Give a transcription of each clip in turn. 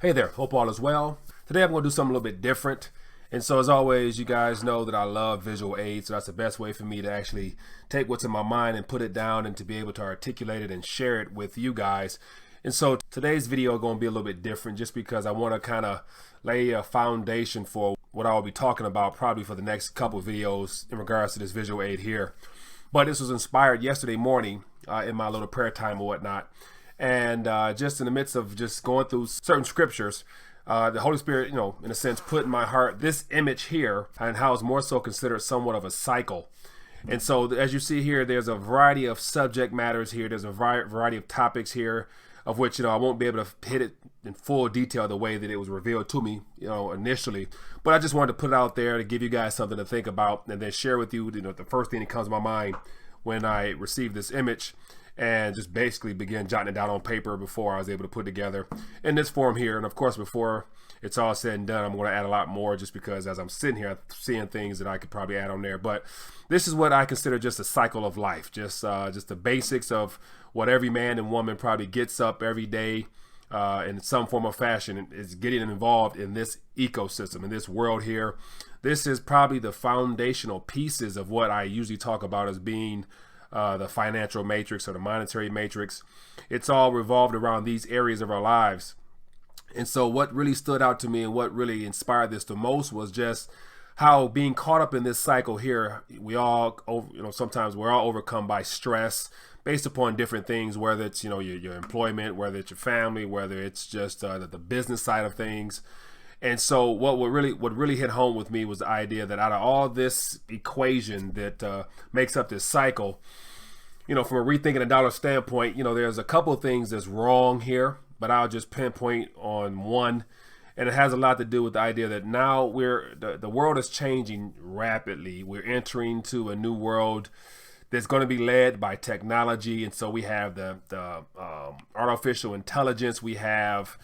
Hey there, hope all is well. Today I'm going to do something a little bit different. And so as always, you guys know that I love visual aids. So that's the best way for me to actually take what's in my mind and put it down and to be able to articulate it and share it with you guys. And so today's video is going to be a little bit different just because I want to kind of lay a foundation for what I will be talking about probably for the next couple of videos in regards to this visual aid here. But this was inspired yesterday morning in my little prayer time or whatnot. And just in the midst of just going through certain scriptures, the Holy Spirit, in a sense, put in my heart this image here and how it's more so considered somewhat of a cycle. And so as you see here, there's a variety of subject matters here. There's a variety of topics here of which, I won't be able to hit it in full detail the way that it was revealed to me, initially. But I just wanted to put it out there to give you guys something to think about and then share with you, the first thing that comes to my mind when I received this image. And just basically begin jotting it down on paper before I was able to put together in this form here. And of course, before it's all said and done, I'm going to add a lot more just because as I'm sitting here, I'm seeing things that I could probably add on there. But this is what I consider just a cycle of life, just the basics of what every man and woman probably gets up every day in some form of fashion is getting involved in this ecosystem, in this world here. This is probably the foundational pieces of what I usually talk about as being the financial matrix or the monetary matrix. It's all revolved around these areas of our lives. And so what really stood out to me and what really inspired this the most was just how being caught up in this cycle here, we all, sometimes we're all overcome by stress based upon different things, whether it's, your employment, whether it's your family, whether it's just the business side of things. And so what really hit home with me was the idea that out of all this equation that makes up this cycle, from a Rethinking the Dollar standpoint, there's a couple of things that's wrong here, but I'll just pinpoint on one. And it has a lot to do with the idea that now the world is changing rapidly. We're entering to a new world that's going to be led by technology. And so we have the artificial intelligence, we have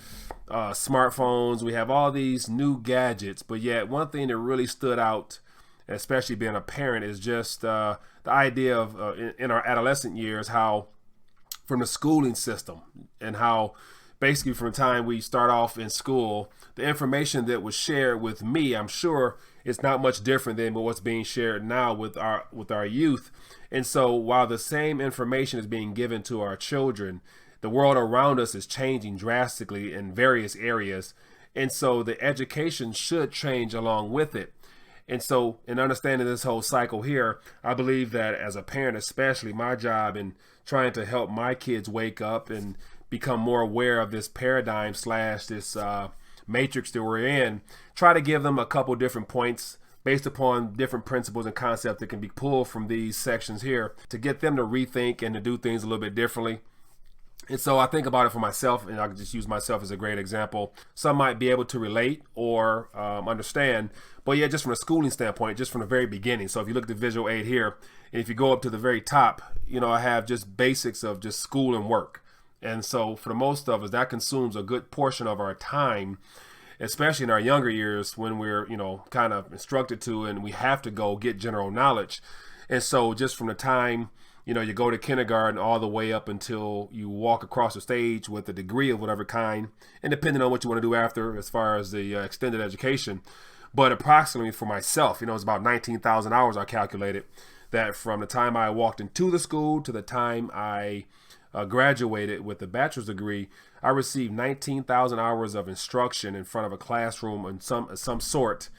smartphones, we have all these new gadgets. But yet one thing that really stood out, especially being a parent, is just the idea of in our adolescent years, how from the schooling system and how basically from the time we start off in school, the information that was shared with me, I'm sure it's not much different than what's being shared now with our youth. And so while the same information is being given to our children, the world around us is changing drastically in various areas. And so the education should change along with it. And so in understanding this whole cycle here, I believe that as a parent, especially my job in trying to help my kids wake up and become more aware of this paradigm / this matrix that we're in, try to give them a couple different points based upon different principles and concepts that can be pulled from these sections here to get them to rethink and to do things a little bit differently. And so I think about it for myself, and I can just use myself as a great example. Some might be able to relate or understand, but yeah, just from a schooling standpoint, just from the very beginning. So if you look at the visual aid here, and if you go up to the very top, I have just basics of just school and work. And so for the most of us, that consumes a good portion of our time, especially in our younger years when we're, kind of instructed to, and we have to go get general knowledge. And so just from the time, you go to kindergarten all the way up until you walk across the stage with a degree of whatever kind, and depending on what you want to do after as far as the extended education. But approximately for myself, it's about 19,000 hours I calculated that from the time I walked into the school to the time I graduated with a bachelor's degree, I received 19,000 hours of instruction in front of a classroom in some sort,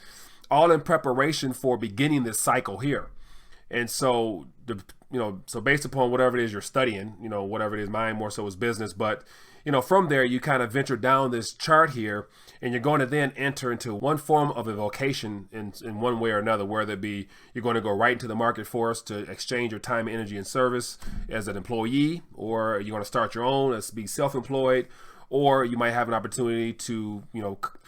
all in preparation for beginning this cycle here. And so so based upon whatever it is you're studying, whatever it is, mine more so is business, but from there you kind of venture down this chart here, and you're going to then enter into one form of a vocation in one way or another, whether it be you're going to go right into the market force to exchange your time, energy, and service as an employee, or you're going to start your own as be self-employed, or you might have an opportunity to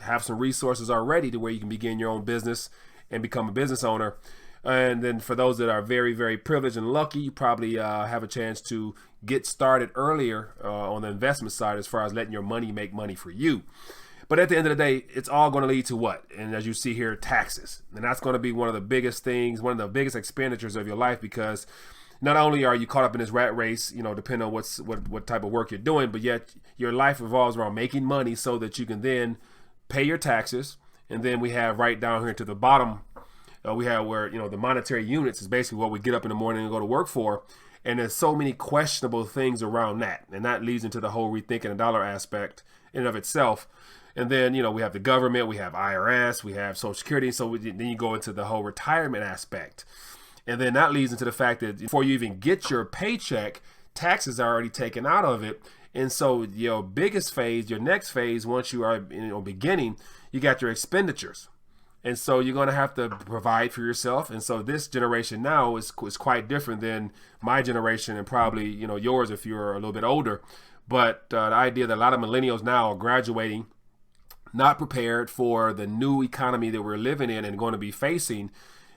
have some resources already to where you can begin your own business and become a business owner. And then for those that are very, very privileged and lucky, you probably have a chance to get started earlier on the investment side as far as letting your money make money for you. But at the end of the day, it's all going to lead to what? And as you see here, taxes. And that's going to be one of the biggest things, one of the biggest expenditures of your life, because not only are you caught up in this rat race, you know, depending on what type of work you're doing, but yet your life revolves around making money so that you can then pay your taxes. And then we have right down here to the bottom, we have where, you know, the monetary units is basically what we get up in the morning and go to work for. And there's so many questionable things around that. And that leads into the whole rethinking the dollar aspect in and of itself. And then, you know, we have the government, we have IRS, we have Social Security. So then you go into the whole retirement aspect. And then that leads into the fact that before you even get your paycheck, taxes are already taken out of it. And so your biggest phase, your next phase, once you are, you know, beginning, you got your expenditures. And so you're going to have to provide for yourself. And so this generation now is quite different than my generation and probably, you know, yours if you're a little bit older. But the idea that a lot of millennials now are graduating, not prepared for the new economy that we're living in and going to be facing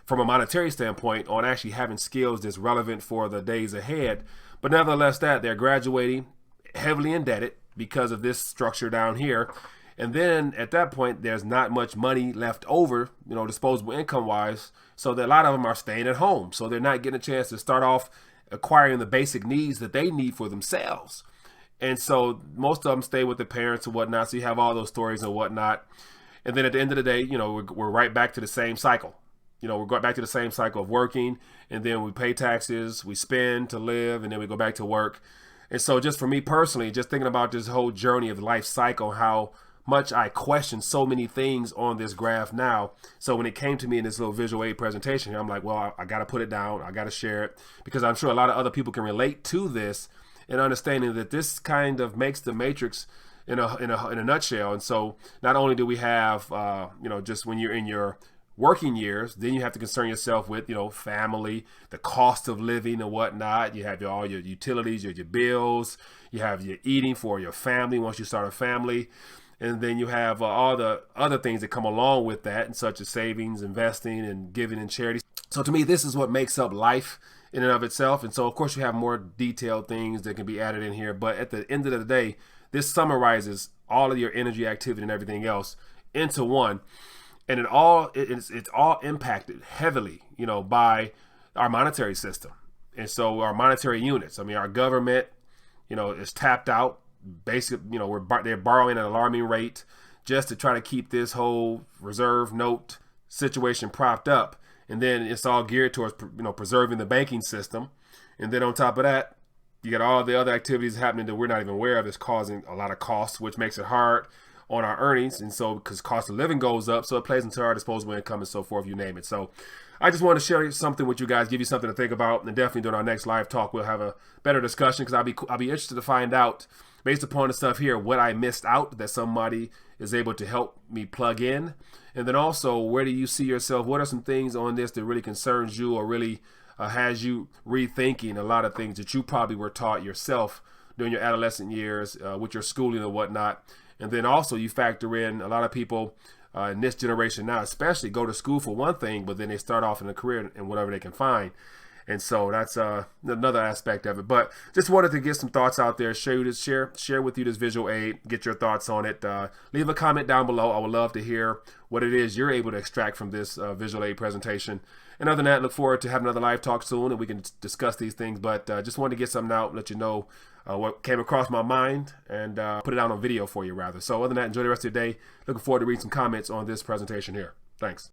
from a monetary standpoint on actually having skills that's relevant for the days ahead. But nevertheless, that they're graduating heavily indebted because of this structure down here. And then at that point, there's not much money left over, you know, disposable income wise. So that a lot of them are staying at home. So they're not getting a chance to start off acquiring the basic needs that they need for themselves. And so most of them stay with the parents and whatnot. So you have all those stories and whatnot. And then at the end of the day, you know, we're right back to the same cycle. You know, we're going back to the same cycle of working, and then we pay taxes, we spend to live, and then we go back to work. And so just for me personally, just thinking about this whole journey of life cycle, how much I question so many things on this graph now. So when it came to me in this little visual aid presentation, I'm like, well, I got to put it down. I got to share it because I'm sure a lot of other people can relate to this and understanding that this kind of makes the matrix in a nutshell. And so not only do we have, you know, just when you're in your working years, then you have to concern yourself with, you know, family, the cost of living and whatnot. You have all your utilities, your bills, you have your eating for your family once you start a family. And then you have all the other things that come along with that, and such as savings, investing, and giving in charities. So to me, this is what makes up life in and of itself. And so, of course, you have more detailed things that can be added in here. But at the end of the day, this summarizes all of your energy, activity, and everything else into one. And it's all impacted heavily, you know, by our monetary system. And so our monetary units, I mean, our government, you know, is tapped out. Basically, you know, they're borrowing at an alarming rate just to try to keep this whole reserve note situation propped up. And then it's all geared towards, you know, preserving the banking system. And then on top of that, you got all the other activities happening that we're not even aware of that's causing a lot of costs, which makes it hard on our earnings. And so because cost of living goes up, so it plays into our disposable income and so forth, you name it. So I just want to share something with you guys, give you something to think about, and definitely during our next live talk, we'll have a better discussion because I'll be interested to find out, based upon the stuff here, what I missed out that somebody is able to help me plug in. And then also, where do you see yourself? What are some things on this that really concerns you or really has you rethinking a lot of things that you probably were taught yourself during your adolescent years with your schooling and whatnot? And then also you factor in a lot of people in this generation now, especially go to school for one thing, but then they start off in a career in whatever they can find. And so that's another aspect of it. But just wanted to get some thoughts out there, share with you this visual aid, get your thoughts on it. Leave a comment down below. I would love to hear what it is you're able to extract from this visual aid presentation. And other than that, look forward to having another live talk soon and we can discuss these things. But just wanted to get something out, let you know what came across my mind and put it out on video for you rather. So other than that, enjoy the rest of your day. Looking forward to reading some comments on this presentation here. Thanks.